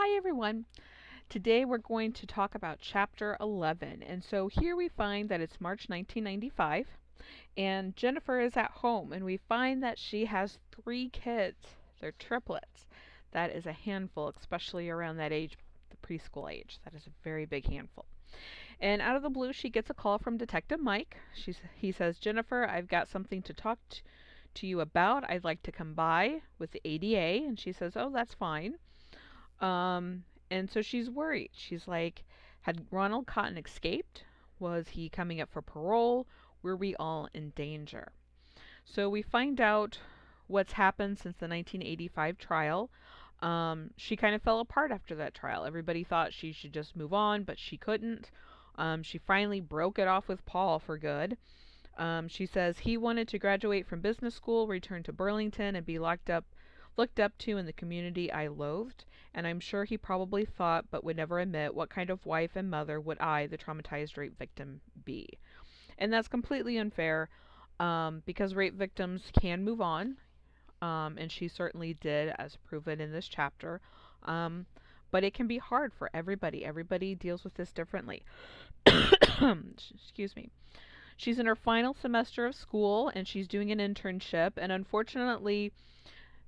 Hi everyone. Today we're going to talk about chapter 11. And so here we find that it's March 1995 and Jennifer is at home and we find that she has 3 kids. They're triplets. That is a handful, especially around that age, the preschool age. That is a very big handful. And out of the blue, she gets a call from Detective Mike. He says, "Jennifer, I've got something to talk to you about. I'd like to come by with the ADA." And she says, "Oh, that's fine." Um, and so she's worried. She's like, had Ronald Cotton escaped? Was he coming up for parole? Were we all in danger? So we find out what's happened since the 1985 trial. She kind of fell apart after that trial. Everybody thought she should just move on, but she couldn't. She finally broke it off with Paul for good. She says he wanted to graduate from business school, return to Burlington, and be looked up to in the community I loathed, and I'm sure he probably thought but would never admit what kind of wife and mother would I, the traumatized rape victim, be. And that's completely unfair because rape victims can move on, and she certainly did, as proven in this chapter. Um, but it can be hard for everybody. Everybody deals with this differently. Excuse me. She's in her final semester of school and she's doing an internship, and unfortunately,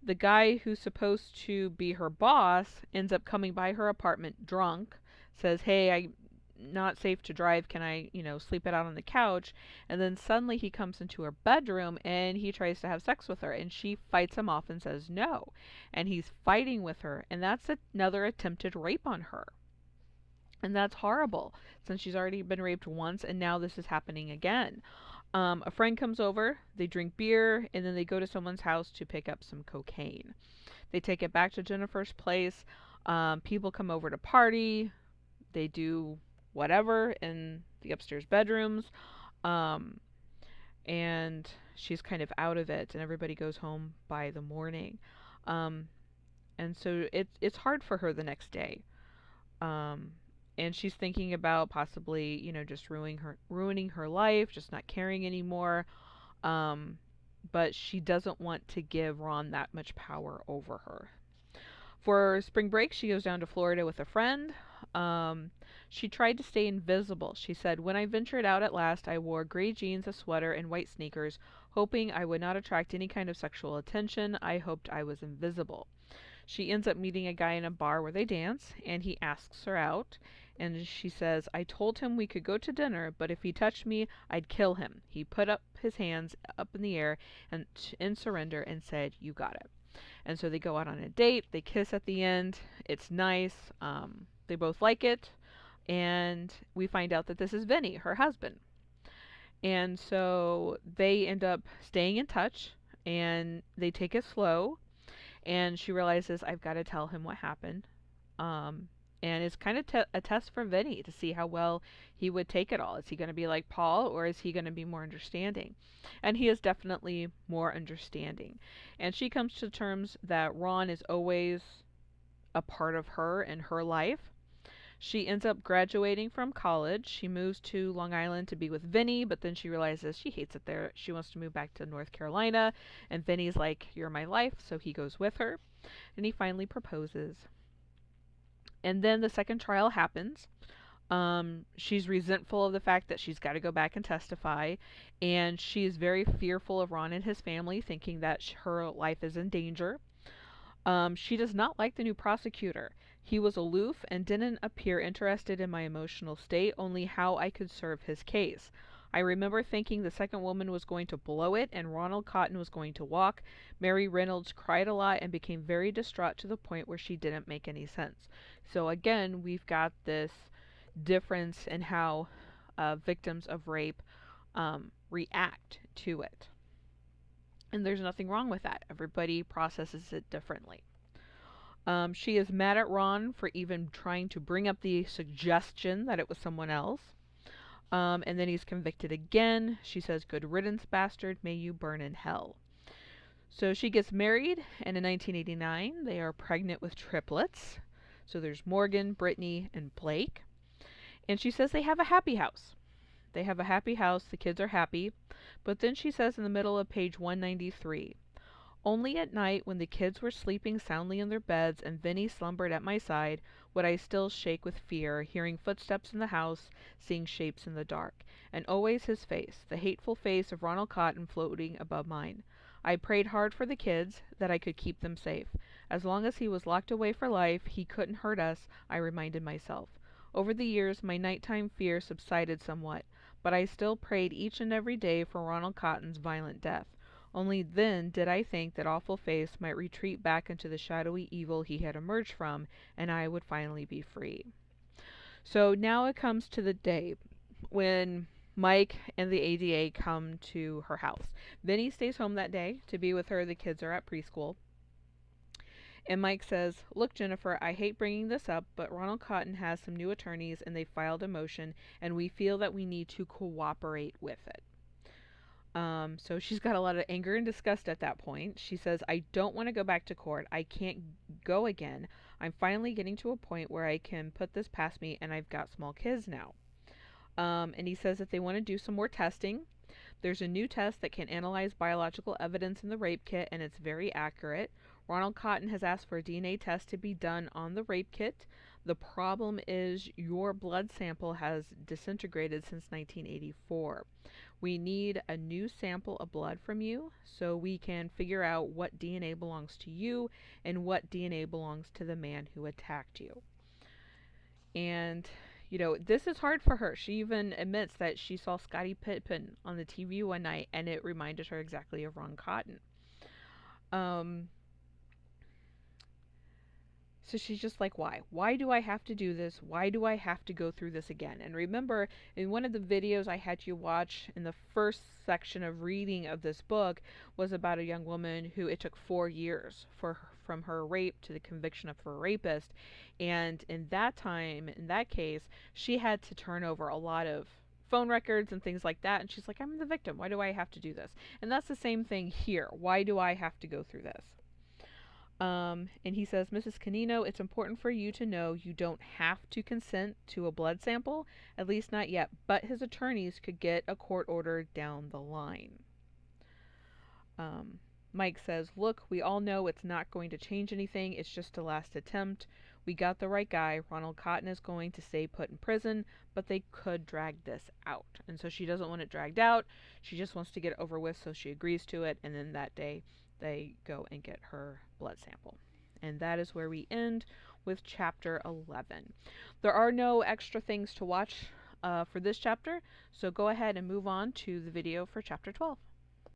the guy who's supposed to be her boss ends up coming by her apartment drunk, says, "Hey, I'm not safe to drive. Can I, sleep it out on the couch?" And then suddenly he comes into her bedroom and he tries to have sex with her, and she fights him off and says no. And he's fighting with her, and that's another attempted rape on her. And that's horrible since she's already been raped once and now this is happening again. A friend comes over, they drink beer, and then they go to someone's house to pick up some cocaine. They take it back to Jennifer's place. People come over to party. They do whatever in the upstairs bedrooms. Um, and she's kind of out of it, and everybody goes home by the morning. Um, and so it's hard for her the next day. Um, and she's thinking about possibly, just ruining her life, just not caring anymore. Um, but she doesn't want to give Ron that much power over her. For spring break, she goes down to Florida with a friend. Um, she tried to stay invisible. She said, "When I ventured out at last, I wore gray jeans, a sweater, and white sneakers, hoping I would not attract any kind of sexual attention. I hoped I was invisible." She ends up meeting a guy in a bar where they dance, and he asks her out. And she says, "I told him we could go to dinner, but if he touched me, I'd kill him. He put up his hands up in the air and in surrender and said, 'You got it.'" And so they go out on a date. They kiss at the end. It's nice. They both like it. And we find out that this is Vinny, her husband. And so they end up staying in touch, and they take it slow, and she realizes, I've got to tell him what happened. Um, and it's kind of a test for Vinny to see how well he would take it all. Is he going to be like Paul, or is he going to be more understanding? And he is definitely more understanding. And she comes to terms that Ron is always a part of her and her life. She ends up graduating from college. She moves to Long Island to be with Vinny, but then she realizes she hates it there. She wants to move back to North Carolina, and Vinny's like, "You're my life," so he goes with her, and he finally proposes. And then the second trial happens. She's resentful of the fact that she's got to go back and testify, and she's very fearful of Ron and his family, thinking that her life is in danger. She does not like the new prosecutor. He was aloof and didn't appear interested in my emotional state, only how I could serve his case. I remember thinking the second woman was going to blow it and Ronald Cotton was going to walk. Mary Reynolds cried a lot and became very distraught to the point where she didn't make any sense. So again, we've got this difference in how victims of rape react to it. And there's nothing wrong with that. Everybody processes it differently. She is mad at Ron for even trying to bring up the suggestion that it was someone else. And then he's convicted again. She says, "Good riddance, bastard. May you burn in hell." So she gets married, and in 1989, they are pregnant with triplets. So there's Morgan, Brittany, and Blake. And she says they have a happy house. They have a happy house. The kids are happy. But then she says in the middle of page 193, Only at night, when the kids were sleeping soundly in their beds and Vinny slumbered at my side, would I still shake with fear, hearing footsteps in the house, seeing shapes in the dark, and always his face, the hateful face of Ronald Cotton, floating above mine. I prayed hard for the kids, that I could keep them safe. As long as he was locked away for life, he couldn't hurt us, I reminded myself. Over the years, my nighttime fear subsided somewhat, but I still prayed each and every day for Ronald Cotton's violent death. Only then did I think that awful face might retreat back into the shadowy evil he had emerged from, and I would finally be free. So now it comes to the day when Mike and the ADA come to her house. Vinny stays home that day to be with her. The kids are at preschool. And Mike says, "Look, Jennifer, I hate bringing this up, but Ronald Cotton has some new attorneys and they filed a motion, and we feel that we need to cooperate with it." So she's got a lot of anger and disgust at that point. She says, "I don't want to go back to court. I can't go again. I'm finally getting to a point where I can put this past me, and I've got small kids now." And he says that they want to do some more testing. There's a new test that can analyze biological evidence in the rape kit, and it's very accurate. Ronald Cotton has asked for a DNA test to be done on the rape kit. The problem is your blood sample has disintegrated since 1984. We need a new sample of blood from you so we can figure out what DNA belongs to you and what DNA belongs to the man who attacked you. And, this is hard for her. She even admits that she saw Scottie Pippen on the TV one night and it reminded her exactly of Ron Cotton. So she's just like, why? Why do I have to do this? Why do I have to go through this again? And remember, in one of the videos I had you watch in the first section of reading of this book was about a young woman who it took 4 years from her rape to the conviction of her rapist. And in that time, in that case, she had to turn over a lot of phone records and things like that. And she's like, I'm the victim. Why do I have to do this? And that's the same thing here. Why do I have to go through this? And he says, Mrs. Canino, it's important for you to know you don't have to consent to a blood sample, at least not yet, but his attorneys could get a court order down the line. Mike says, look, we all know it's not going to change anything. It's just a last attempt. We got the right guy. Ronald Cotton is going to stay put in prison, but they could drag this out. And so she doesn't want it dragged out. She just wants to get it over with, so she agrees to it. And then that day, they go and get her blood sample. And that is where we end with chapter 11. There are no extra things to watch for this chapter, so go ahead and move on to the video for chapter 12.